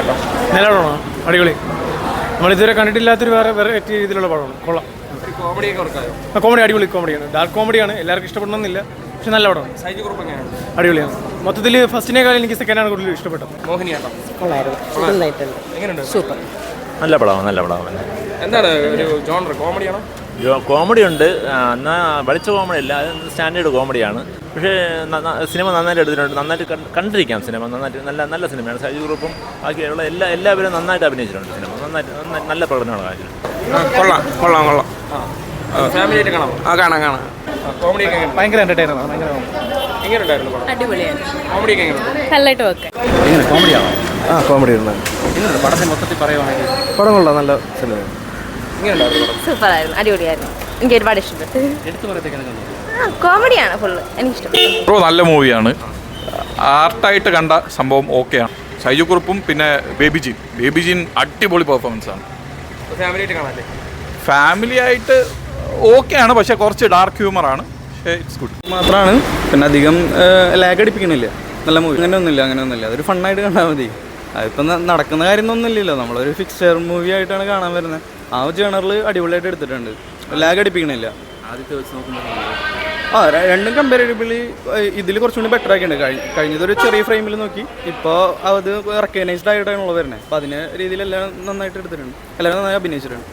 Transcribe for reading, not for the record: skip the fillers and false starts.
കേട്ടോ. നല്ല പടമാണ്, അടിപൊളി. നമ്മളിതുവരെ കണ്ടിട്ടില്ലാത്തൊരു വേറെ വെറൈറ്റി രീതിയിലുള്ള പടമാണ്, കൊള്ളാം. കോമഡി അടിപൊളി കോമഡിയാണ്, ഡാർക്ക് കോമഡിയാണ്, എല്ലാവർക്കും ഇഷ്ടപ്പെടണമെന്നില്ല, പക്ഷെ നല്ല പടമാണ്. അടിപൊളിയാണ്. മൊത്തത്തിൽ ഫസ്റ്റിനേക്കാൾ എനിക്ക് സെക്കൻഡാണ് കൂടുതൽ ഇഷ്ടപ്പെട്ടത്. സൂപ്പർ. നല്ല പടമാണ്, നല്ല പടമാണ്. എന്താണ് ഒരു ജോണർ, കോമഡിയാണോ? കോമഡി ഉണ്ട്, എന്നാൽ വലിച്ച കോമഡി അല്ല, സ്റ്റാൻഡേർഡ് കോമഡിയാണ്. പക്ഷേ സിനിമ നന്നായിട്ട് എടുത്തിട്ടുണ്ട്, നന്നായിട്ട് കണ്ടിരിക്കാം. സിനിമ നന്നായിട്ട് നല്ല സിനിമയാണ്. സൈജു ഗ്രൂപ്പും ബാക്കിയുള്ള എല്ലാവരും നന്നായിട്ട് അഭിനയിച്ചിട്ടുണ്ട്. സിനിമ നന്നായിട്ട് നല്ല പ്രകടനമാണ് കാണിച്ചത്. കൊള്ളാം. ഫാമിലിയായിട്ട് കാണാം. കാണാം. കോമഡി ഒക്കെ ഭയങ്കര എൻ്റർടൈനറാണ്, ഭയങ്കര എങ്ങനെയുണ്ടായിരുന്നു പടം? അടിപൊളിയാണ്. കോമഡി ഒക്കെ എങ്ങനെയുണ്ട്? നല്ലതായിട്ട് വെക്കാം. എങ്ങനെ കോമഡിയാണോ? കോമഡി ഉണ്ട്. പടത്തെ മൊത്തത്തിൽ പറയുവാണെങ്കിൽ പടം കൊള്ളാം, നല്ല സിനിമയാണ്. എങ്ങനെയുണ്ടായിരുന്നു പടം? സൂപ്പറായിരുന്നു, അടിപൊളിയായിരുന്നു. എനിക്ക് ഒരുപാട് ഇഷ്ടപ്പെട്ടു. എടുത്തു പറയത്തേക്കാണ് കോമഡിയാണ് ഫുള്ള്, എനിക്ക് ഇഷ്ടപ്പെട്ടു. നല്ല മൂവിയാണ്. ആർട്ടായിട്ട് കണ്ട സംഭവം ഓക്കെയാണ്. ഷൈജു കുറുപ്പും പിന്നെ ബേബി ജീൻ അടിപൊളി പെർഫോമൻസാണ്. ഫാമിലിയായിട്ട് കാണാല്ലേ? ഫാമിലി ആയിട്ട് ഓക്കെയാണ്, പക്ഷേ കുറച്ച് ഡാർക്ക് ഹ്യൂമറാണ്. പക്ഷേ ഇറ്റ്സ് ഗുഡ് മാത്രമാണ്. പിന്നെ അധികം ലാഗ് അടിപ്പിക്കണില്ല. നല്ല മൂവി. അങ്ങനെയൊന്നുമില്ല. അതൊരു ഫണ്ണായിട്ട് കണ്ടാൽ മതി. അതിപ്പം നടക്കുന്ന കാര്യമൊന്നുമില്ലല്ലോ. നമ്മളൊരു ഫിക്സർ മൂവി ആയിട്ടാണ് കാണാൻ വരുന്നത്. ആ ജേണറിൽ അടിപൊളിയായിട്ട് എടുത്തിട്ടുണ്ട്. ലാഗ് അടിപ്പിക്കണില്ല. ആദ്യത്തെ വെച്ച് നോക്കുമ്പോൾ രണ്ടും കമ്പാരിറ്റീവ്ലി ഇതിൽ കുറച്ചുകൂടി ബെറ്റർ ആക്കിയിട്ടുണ്ട്. കഴിഞ്ഞതൊരു ചെറിയ ഫ്രെയിമിൽ നോക്കി, ഇപ്പോൾ അത് റെക്കഗ്നൈസ്ഡ് ആയിട്ടാണുള്ളത് വരുന്നത്. അപ്പോൾ അതിന് രീതിയിലെല്ലാം നന്നായിട്ട് എടുത്തിട്ടുണ്ട്, എല്ലാവരും നന്നായി അഭിനയിച്ചിട്ടുണ്ട്.